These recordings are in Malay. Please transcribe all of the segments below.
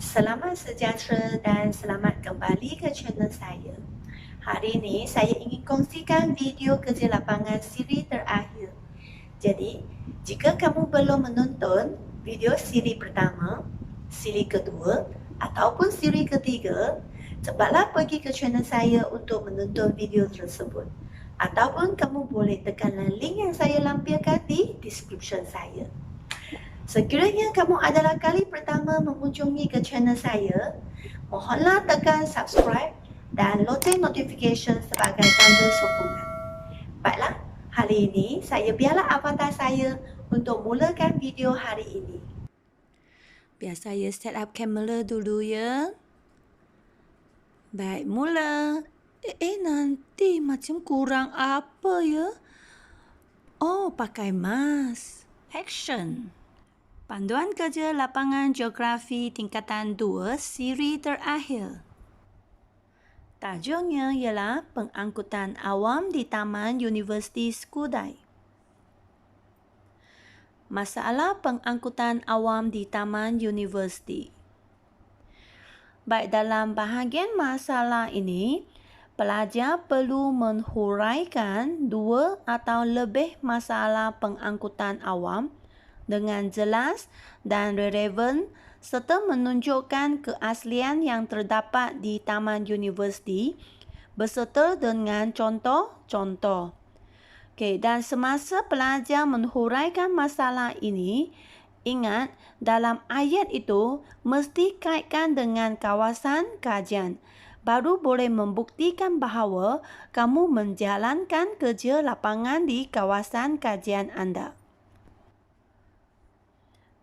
Selamat sejahtera dan selamat kembali ke channel saya. Hari ini saya ingin kongsikan video kerja lapangan siri terakhir. Jadi, jika kamu belum menonton video siri pertama, siri kedua ataupun siri ketiga, cepatlah pergi ke channel saya untuk menonton video tersebut. Ataupun kamu boleh tekanlah link yang saya lampirkan di description saya. Sekiranya kamu adalah kali pertama mengunjungi ke channel saya, mohonlah tekan subscribe dan loceng notification sebagai tanda sokongan. Baiklah, hari ini saya biarlah avatar saya untuk mulakan video hari ini. Biar saya set up kamera dulu ya. Baik, mula. Nanti macam kurang apa ya? Oh, pakai mask. Action. Panduan kerja lapangan geografi tingkatan 2 siri terakhir. Tajuknya ialah pengangkutan awam di Taman Universiti Skudai. Masalah pengangkutan awam di Taman Universiti. Baik, dalam bahagian masalah ini, pelajar perlu menghuraikan 2 atau lebih masalah pengangkutan awam dengan jelas dan relevan serta menunjukkan keaslian yang terdapat di Taman Universiti beserta dengan contoh-contoh. Dan semasa pelajar menghuraikan masalah ini, ingat dalam ayat itu mesti kaitkan dengan kawasan kajian. Baru boleh membuktikan bahawa kamu menjalankan kerja lapangan di kawasan kajian anda.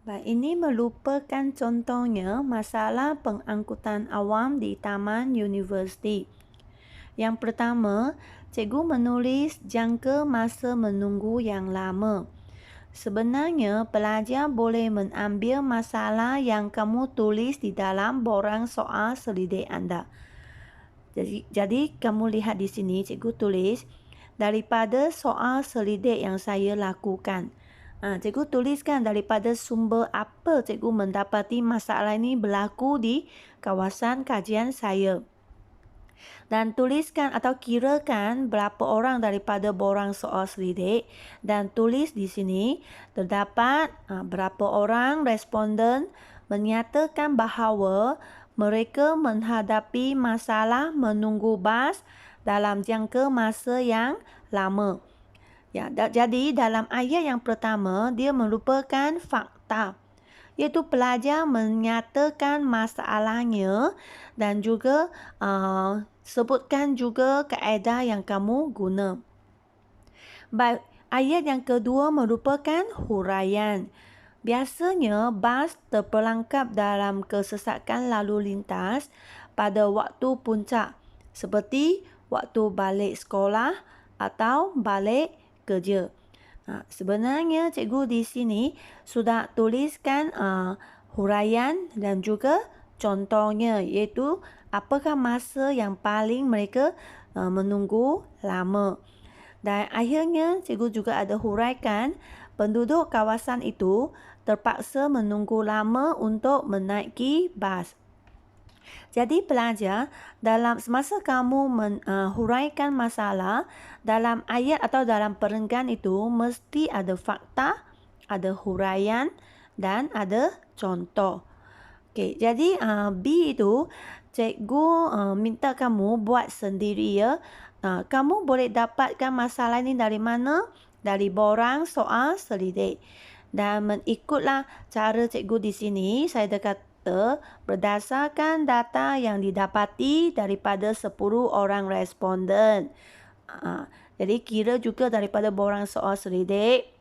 Baik, ini merupakan contohnya masalah pengangkutan awam di Taman Universiti. Yang pertama, cikgu menulis jangka masa menunggu yang lama. Sebenarnya, pelajar boleh mengambil masalah yang kamu tulis di dalam borang soal selidik anda. Jadi kamu lihat di sini, cikgu tulis daripada soal selidik yang saya lakukan. Cikgu tuliskan daripada sumber apa cikgu mendapati masalah ini berlaku di kawasan kajian saya. Dan tuliskan atau kirakan berapa orang daripada borang soal selidik dan tulis di sini terdapat berapa orang responden menyatakan bahawa mereka menghadapi masalah menunggu bas dalam jangka masa yang lama. Jadi dalam ayat yang pertama, dia merupakan fakta, iaitu pelajar menyatakan masalahnya dan juga sebutkan juga kaedah yang kamu guna. Baik, ayat yang kedua merupakan huraian. Biasanya bas terperangkap dalam kesesakan lalu lintas pada waktu puncak seperti waktu balik sekolah atau balik kerja. Sebenarnya cikgu di sini sudah tuliskan huraian dan juga contohnya, iaitu apakah masa yang paling mereka menunggu lama. Dan akhirnya cikgu juga ada huraikan penduduk kawasan itu terpaksa menunggu lama untuk menaiki bas. Jadi pelajar, dalam semasa kamu menghuraikan masalah dalam ayat atau dalam perenggan itu mesti ada fakta, ada huraian dan ada contoh. Jadi B itu cikgu minta kamu buat sendiri ya. Kamu boleh dapatkan masalah ini dari mana? Dari borang soal selidik. Dan mengikutlah cara cikgu di sini, saya berdasarkan data yang didapati daripada 10 orang responden. Jadi kira juga daripada borang soal selidik,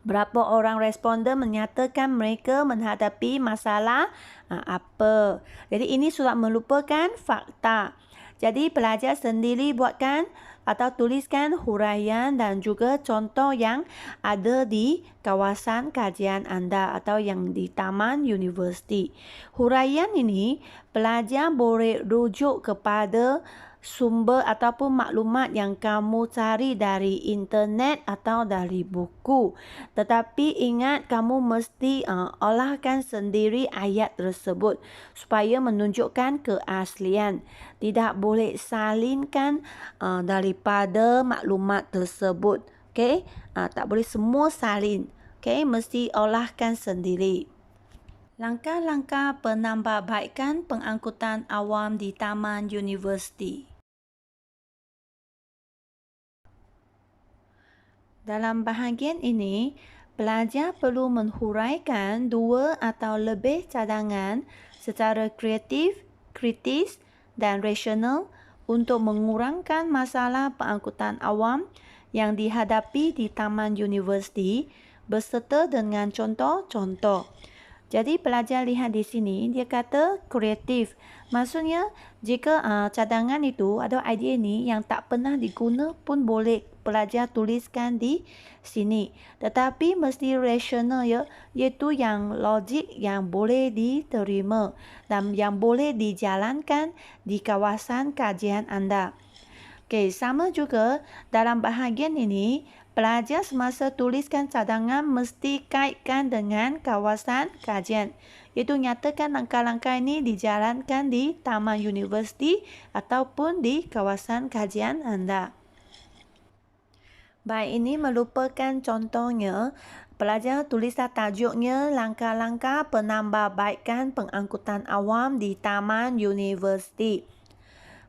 berapa orang responden menyatakan mereka menghadapi masalah apa. Jadi ini sudah merupakan fakta. Jadi pelajar sendiri buatkan atau tuliskan huraian dan juga contoh yang ada di kawasan kajian anda atau yang di Taman Universiti. Huraian ini pelajar boleh rujuk kepada sumber ataupun maklumat yang kamu cari dari internet atau dari buku. Tetapi ingat, kamu mesti olahkan sendiri ayat tersebut supaya menunjukkan keaslian. Tidak boleh salinkan daripada maklumat tersebut. Okey? Tak boleh semua salin. Okey? Mesti olahkan sendiri. Langkah-langkah penambahbaikan pengangkutan awam di Taman Universiti. Dalam bahagian ini, pelajar perlu menghuraikan 2 atau lebih cadangan secara kreatif, kritis dan rasional untuk mengurangkan masalah pengangkutan awam yang dihadapi di Taman Universiti berserta dengan contoh-contoh. Jadi pelajar lihat di sini, dia kata kreatif. Maksudnya, jika cadangan itu atau idea ni yang tak pernah diguna pun boleh pelajar tuliskan di sini. Tetapi mesti rasional ya, iaitu yang logik yang boleh diterima dan yang boleh dijalankan di kawasan kajian anda. Okey, sama juga dalam bahagian ini, pelajar semasa tuliskan cadangan mesti kaitkan dengan kawasan kajian. Iaitu nyatakan langkah-langkah ini dijalankan di Taman Universiti ataupun di kawasan kajian anda. Baik, ini merupakan contohnya. Pelajar tulislah tajuknya langkah-langkah penambahbaikan pengangkutan awam di Taman Universiti.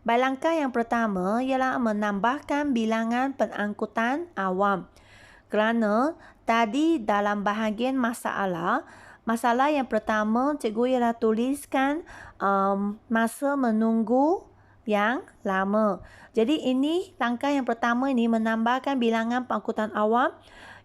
Baik, langkah yang pertama ialah menambahkan bilangan pengangkutan awam. Kerana tadi dalam bahagian masalah yang pertama cikgu ialah tuliskan masa menunggu yang lama. Jadi ini langkah yang pertama ini menambahkan bilangan pengangkutan awam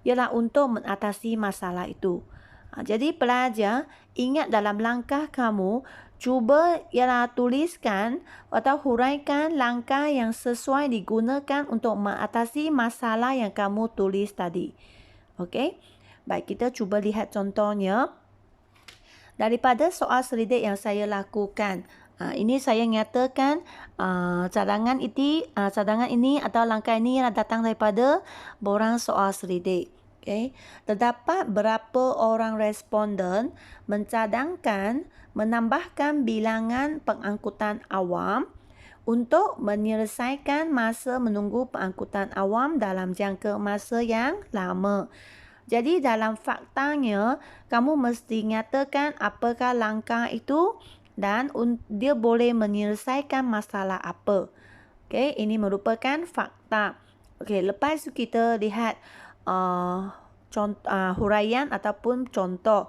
ialah untuk mengatasi masalah itu. Jadi pelajar ingat dalam langkah kamu, cuba ialah tuliskan atau huraikan langkah yang sesuai digunakan untuk mengatasi masalah yang kamu tulis tadi. Okey? Baik, kita cuba lihat contohnya. Daripada soal selidik yang saya lakukan. Ini saya nyatakan cadangan ini atau langkah ini datang daripada borang soal selidik. Okay. Terdapat berapa orang responden mencadangkan menambahkan bilangan pengangkutan awam untuk menyelesaikan masa menunggu pengangkutan awam dalam jangka masa yang lama. Jadi dalam faktanya, kamu mesti nyatakan apakah langkah itu dan dia boleh menyelesaikan masalah apa. Okay, ini merupakan fakta. Okay, lepas itu kita lihat huraian ataupun contoh.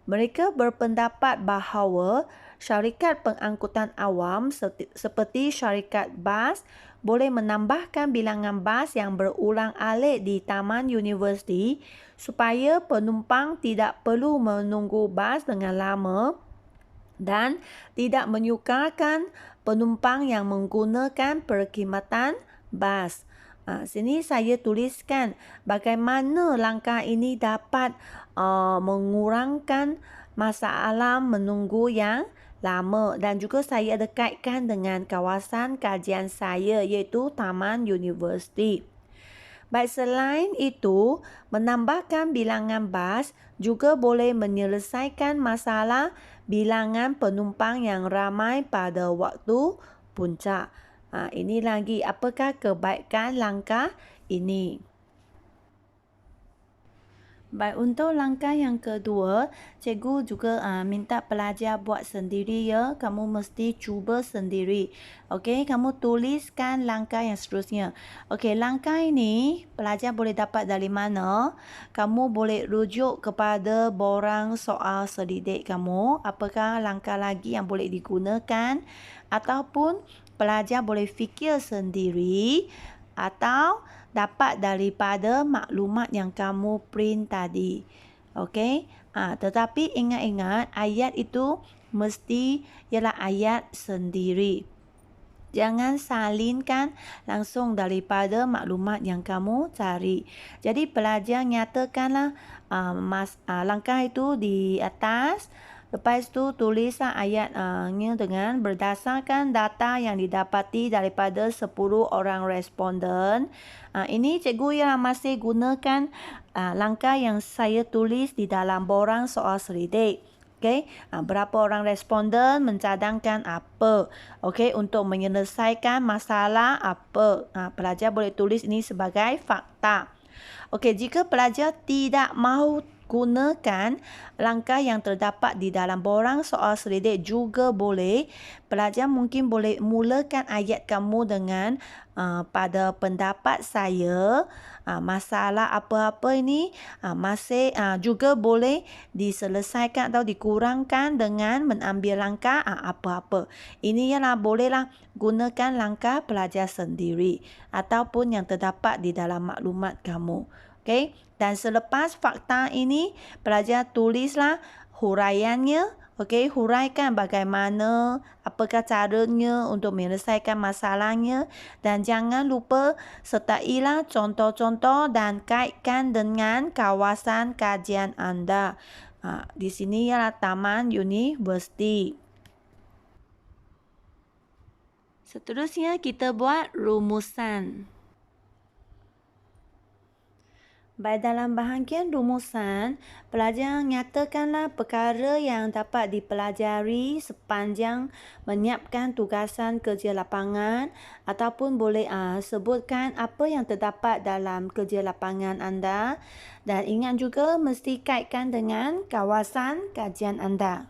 Mereka berpendapat bahawa syarikat pengangkutan awam seperti syarikat bas boleh menambahkan bilangan bas yang berulang-alik di Taman Universiti supaya penumpang tidak perlu menunggu bas dengan lama dan tidak menyukarkan penumpang yang menggunakan perkhidmatan bas. Sini saya tuliskan bagaimana langkah ini dapat mengurangkan masalah menunggu yang lama dan juga saya ada kaitkan dengan kawasan kajian saya iaitu Taman Universiti. Baik, selain itu, menambahkan bilangan bas juga boleh menyelesaikan masalah bilangan penumpang yang ramai pada waktu puncak. Ini lagi, apakah kebaikan langkah ini? Baik, untuk langkah yang kedua, cikgu juga minta pelajar buat sendiri ya. Kamu mesti cuba sendiri. Okey, kamu tuliskan langkah yang seterusnya. Okey, langkah ini pelajar boleh dapat dari mana? Kamu boleh rujuk kepada borang soal selidik kamu. Apakah langkah lagi yang boleh digunakan? Ataupun pelajar boleh fikir sendiri atau dapat daripada maklumat yang kamu print tadi. Okey? Tetapi ingat-ingat ayat itu mesti ialah ayat sendiri. Jangan salinkan langsung daripada maklumat yang kamu cari. Jadi pelajar nyatakanlah langkah itu di atas Lepas tu tulislah ayatnya dengan berdasarkan data yang didapati daripada 10 orang responden. Ini cikgu yang masih gunakan langkah yang saya tulis di dalam borang soal selidik. Okey, berapa orang responden mencadangkan apa? Okey, untuk menyelesaikan masalah apa? Pelajar boleh tulis ini sebagai fakta. Okey, jika pelajar tidak mahu gunakan langkah yang terdapat di dalam borang soal selidik juga boleh. Pelajar mungkin boleh mulakan ayat kamu dengan pada pendapat saya masalah apa-apa ini masih juga boleh diselesaikan atau dikurangkan dengan mengambil langkah apa-apa. Ini ialah bolehlah gunakan langkah pelajar sendiri ataupun yang terdapat di dalam maklumat kamu. Okey, dan selepas fakta ini pelajar tulislah huraiannya. Okey, huraikan bagaimana, apakah caranya untuk menyelesaikan masalahnya dan jangan lupa sertailah contoh-contoh dan kaitkan dengan kawasan kajian anda. Di sini ialah Taman Universiti. Seterusnya kita buat rumusan. Baik, dalam bahagian rumusan, pelajar nyatakanlah perkara yang dapat dipelajari sepanjang menyiapkan tugasan kerja lapangan ataupun boleh sebutkan apa yang terdapat dalam kerja lapangan anda dan ingat juga mesti kaitkan dengan kawasan kajian anda.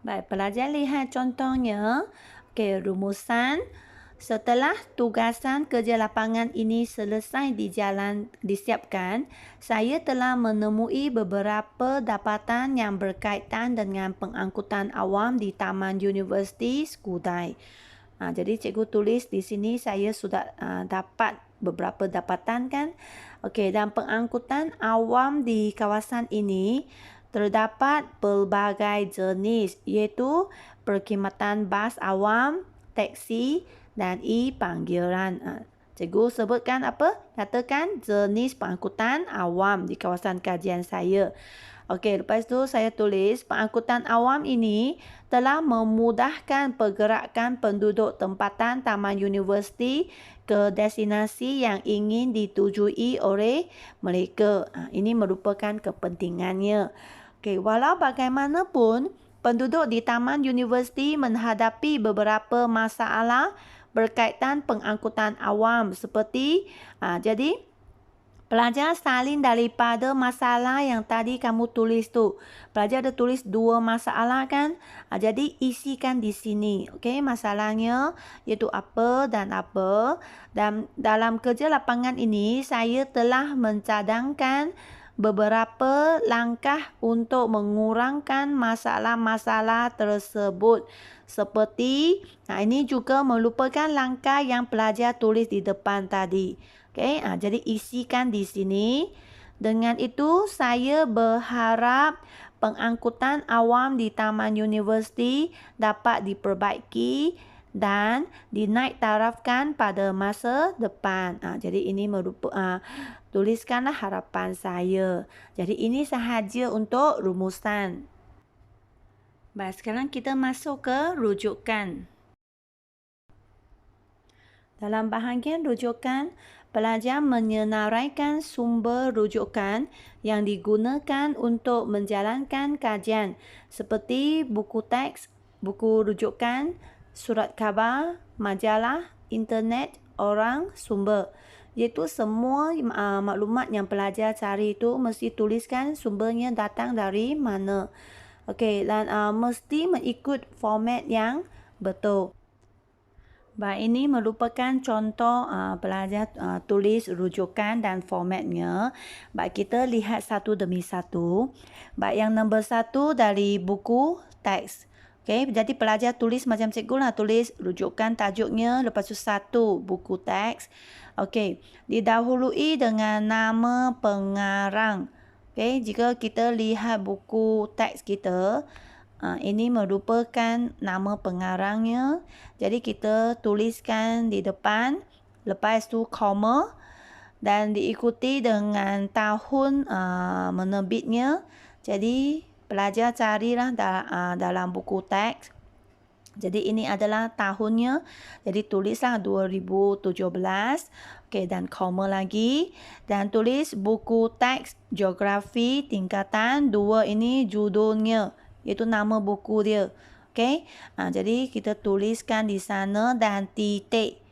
Baik, pelajar lihat contohnya. Okey, rumusan. Setelah tugasan kerja lapangan ini selesai disiapkan, saya telah menemui beberapa dapatan yang berkaitan dengan pengangkutan awam di Taman Universiti Skudai. Jadi cikgu tulis di sini saya sudah dapat beberapa dapatan kan. Okey, dan pengangkutan awam di kawasan ini terdapat pelbagai jenis iaitu perkhidmatan bas awam, teksi dan e-panggilan. Cikgu sebutkan apa? Katakan jenis pengangkutan awam di kawasan kajian saya. Okey, lepas tu saya tulis pengangkutan awam ini telah memudahkan pergerakan penduduk tempatan Taman Universiti ke destinasi yang ingin ditujui oleh mereka. Ini merupakan kepentingannya. Okey, walau bagaimanapun, penduduk di Taman Universiti menghadapi beberapa masalah berkaitan pengangkutan awam seperti jadi pelajar salin daripada masalah yang tadi kamu tulis tu. Pelajar ada tulis 2 masalah kan? Jadi isikan di sini. Okey, masalahnya iaitu apa dan apa. Dan dalam kerja lapangan ini saya telah mencadangkan beberapa langkah untuk mengurangkan masalah-masalah tersebut. Seperti, ini juga merupakan langkah yang pelajar tulis di depan tadi. Okey, jadi isikan di sini. Dengan itu, saya berharap pengangkutan awam di Taman Universiti dapat diperbaiki dan dinaik tarafkan pada masa depan. Jadi ini tuliskanlah harapan saya. Jadi ini sahaja untuk rumusan. Baik, sekarang kita masuk ke rujukan. Dalam bahagian rujukan, pelajar menyenaraikan sumber rujukan yang digunakan untuk menjalankan kajian seperti buku teks, buku rujukan, surat khabar, majalah, internet, orang, sumber. Iaitu semua maklumat yang pelajar cari itu mesti tuliskan sumbernya datang dari mana. Okey, dan mesti mengikut format yang betul. Baik, ini merupakan contoh pelajar tulis rujukan dan formatnya. Baik, kita lihat satu demi satu. Baik, yang nombor 1 dari buku teks. Okey, jadi pelajar tulis macam cikgu lah, tulis rujukan tajuknya, lepas tu 1 buku teks. Okey, didahului dengan nama pengarang. Okey, jika kita lihat buku teks kita, ini merupakan nama pengarangnya. Jadi kita tuliskan di depan, lepas tu koma dan diikuti dengan tahun menerbitnya Jadi pelajar carilah dalam buku teks. Jadi ini adalah tahunnya. Jadi tulislah 2017. Okey, dan koma lagi. Dan tulis buku teks geografi tingkatan 2 ini judulnya. Iaitu nama buku dia. Okey. Jadi kita tuliskan di sana dan titik.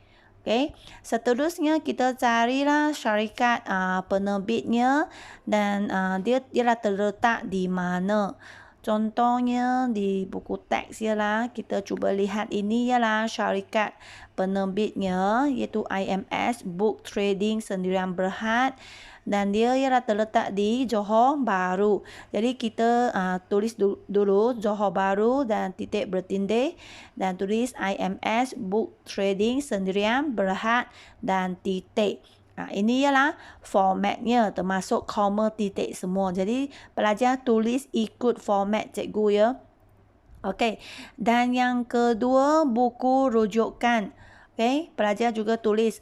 Okey. Seterusnya kita carilah syarikat penerbitnya dan dia ialah terletak di mana. Contohnya di buku teks ialah kita cuba lihat ini ialah syarikat penerbitnya iaitu IMS Book Trading Sendirian Berhad dan dia ialah terletak di Johor Bahru. Jadi kita tulis dulu Johor Bahru dan titik bertindih dan tulis IMS Book Trading Sendirian Berhad dan titik. Ini ialah formatnya termasuk koma titik semua. Jadi pelajar tulis ikut format cikgu ya. Okey. Dan yang kedua buku rujukan. Okey, pelajar juga tulis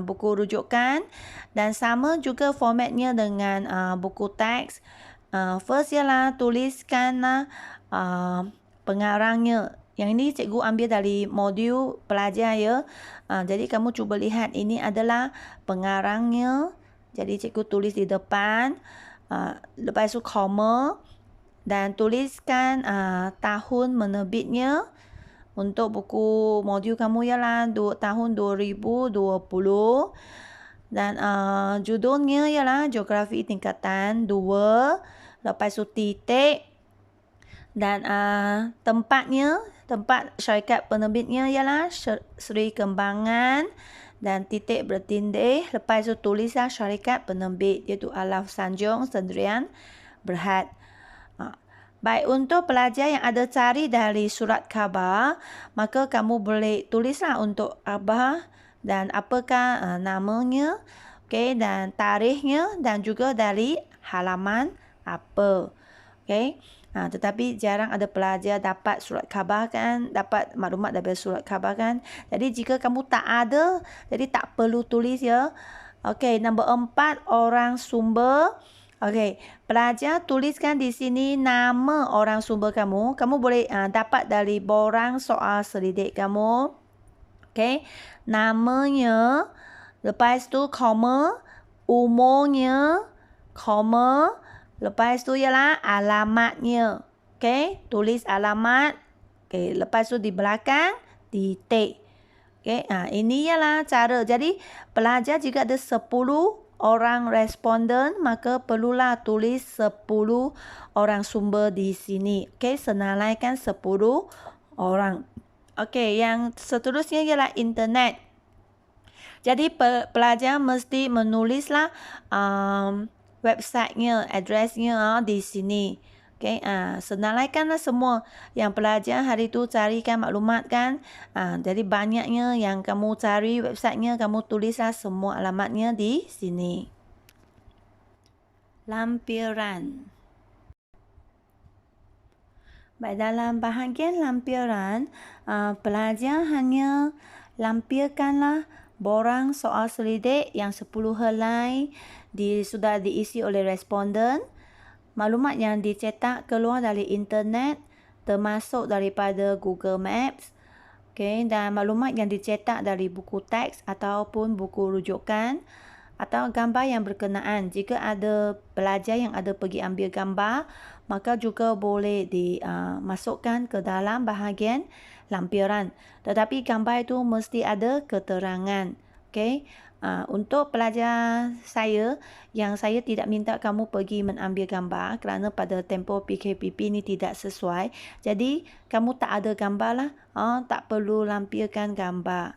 buku rujukan dan sama juga formatnya dengan buku teks. First ialah tuliskanlah pengarangnya. Yang ini cikgu ambil dari modul pelajar ya. Jadi kamu cuba lihat ini adalah pengarangnya. Jadi cikgu tulis di depan. Lepas itu koma. Dan tuliskan tahun menerbitnya. Untuk buku modul kamu ialah tahun 2020. Dan judulnya ialah Geografi Tingkatan 2. Lepas itu titik. Dan tempat syarikat penerbitnya ialah Seri Kembangan dan titik bertindih. Lepas itu tulislah syarikat penerbit iaitu Alaf Sanjung Sendirian Berhad. Baik, untuk pelajar yang ada cari dari surat khabar, maka kamu boleh tulislah untuk khabar dan apakah namanya, okey, dan tarikhnya dan juga dari halaman apa. Okey. Tetapi jarang ada pelajar dapat surat khabar kan, dapat maklumat daripada surat khabar kan. Jadi jika kamu tak ada, jadi tak perlu tulis ya. Okey, nombor 4 orang sumber. Okey, pelajar tuliskan di sini nama orang sumber kamu. Kamu boleh dapat dari borang soal selidik kamu. Okey, namanya, lepas tu koma, umurnya, koma, lepas tu ialah alamatnya. Okey, tulis alamat. Okey, lepas tu di belakang titik. Okey, ini ialah cara. Jadi pelajar jika ada 10 orang responden, maka perlulah tulis 10 orang sumber di sini. Okey, senaraikan 10 orang. Okey, yang seterusnya ialah internet. Jadi pelajar mesti menulislah websitenya, adresnya di sini. Okey, senaraikanlah semua yang pelajar hari itu carikan maklumat kan. Jadi banyaknya yang kamu cari websitenya, kamu tulislah semua alamatnya di sini. Lampiran. Baik, dalam bahagian lampiran, pelajar hanya lampirkanlah borang soal selidik yang 10 helai sudah diisi oleh responden. Maklumat yang dicetak keluar dari internet termasuk daripada Google Maps. Okay, dan maklumat yang dicetak dari buku teks ataupun buku rujukan atau gambar yang berkenaan. Jika ada pelajar yang ada pergi ambil gambar, maka juga boleh dimasukkan ke dalam bahagian lampiran. Tetapi gambar itu mesti ada keterangan. Okay. Untuk pelajar saya, yang saya tidak minta kamu pergi mengambil gambar kerana pada tempoh PKPP ini tidak sesuai. Jadi, kamu tak ada gambar lah. Tak perlu lampirkan gambar.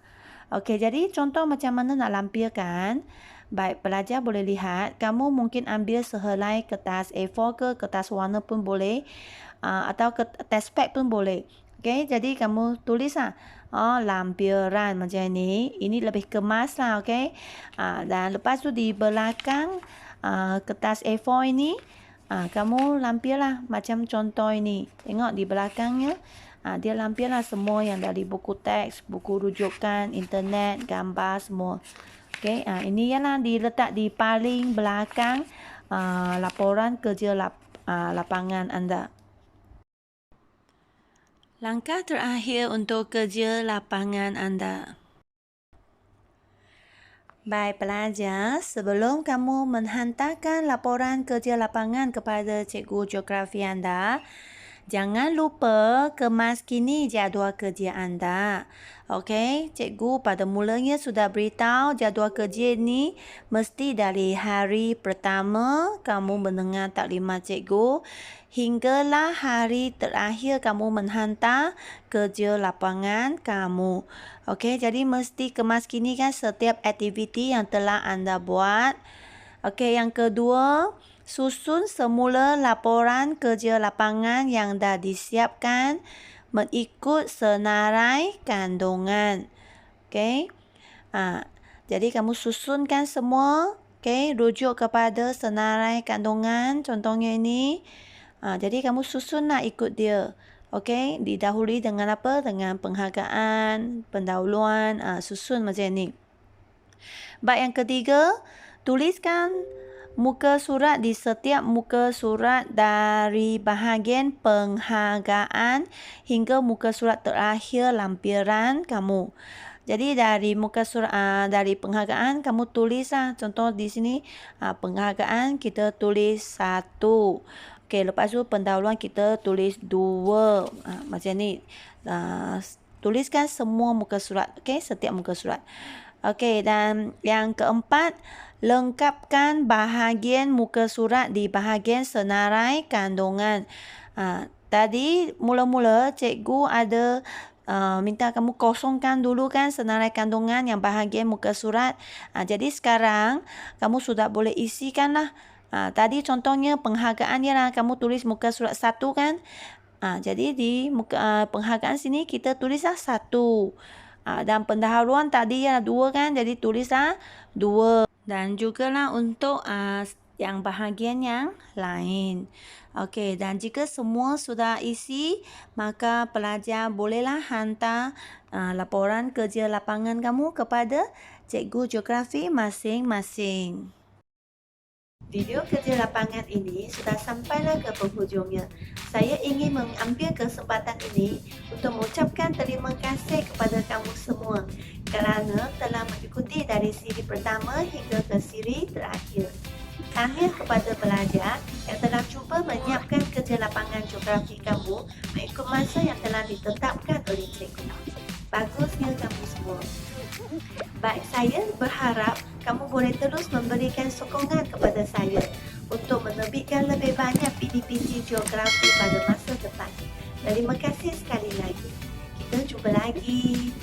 Okey, jadi contoh macam mana nak lampirkan. Baik, pelajar boleh lihat. Kamu mungkin ambil sehelai kertas A4 ke, kertas warna pun boleh. Atau kertas pad pun boleh. Okey, jadi kamu tulislah. Lampiran macam ni. Ini lebih kemas lah, okey. Dan lepas tu di belakang kertas A4 ini, kamu lampirlah macam contoh ini. Tengok di belakangnya, dia lampirlah semua yang dari buku teks, buku rujukan, internet, gambar semua. Okey, ini ialah diletak di paling belakang laporan kerja lapangan anda. Langkah terakhir untuk kerja lapangan anda. Baik pelajar, sebelum kamu menghantarkan laporan kerja lapangan kepada cikgu geografi anda, jangan lupa kemaskini jadual kerja anda. Okey, cikgu pada mulanya sudah beritahu jadual kerja ni mesti dari hari pertama kamu mendengar taklimat cikgu hinggalah hari terakhir kamu menghantar kerja lapangan kamu. Okey, jadi mesti kemaskinikan setiap aktiviti yang telah anda buat. Okey, yang kedua, susun semula laporan kerja lapangan yang dah disiapkan mengikut senarai kandungan. Okey. Jadi kamu susunkan semua, okey, rujuk kepada senarai kandungan contohnya ini. Jadi kamu susunlah ikut dia. Okey, didahului dengan apa? Dengan penghargaan, pendahuluan, susun macam ni. Baik, yang ketiga, tuliskan muka surat di setiap muka surat dari bahagian penghargaan hingga muka surat terakhir lampiran kamu. Jadi dari muka surat dari penghargaan kamu tulislah, contoh di sini penghargaan kita tulis 1. Okey, lepas tu pendahuluan kita tulis 2. Macam ni. Tuliskan semua muka surat, okey, setiap muka surat. Okey, dan yang keempat, lengkapkan bahagian muka surat di bahagian senarai kandungan. Tadi mula-mula cikgu ada minta kamu kosongkan dulu kan senarai kandungan yang bahagian muka surat. Jadi sekarang kamu sudah boleh isikanlah. Tadi contohnya penghargaan ialah kamu tulis muka surat 1 kan. Jadi di muka penghargaan sini kita tulislah 1. Dan pendahuluan tadi ialah 2 kan. Jadi tulislah 2. Dan jugalah untuk yang bahagian yang lain. Okey, dan jika semua sudah isi, maka pelajar bolehlah hantar laporan kerja lapangan kamu kepada cikgu geografi masing-masing. Video kerja lapangan ini sudah sampailah ke penghujungnya. Saya ingin mengambil kesempatan ini untuk mengucapkan terima kasih kepada kamu semua kerana telah mengikuti dari siri pertama hingga ke siri terakhir. Tahniah kepada pelajar yang telah cuba menyiapkan kerja lapangan geografi kamu mengikut masa yang telah ditetapkan oleh cikgu. Bagusnya kamu semua. Baik, saya berharap kamu boleh terus memberikan sokongan kepada saya untuk menerbitkan lebih banyak PDPT geografi pada masa depan. Terima kasih sekali lagi. Kita jumpa lagi.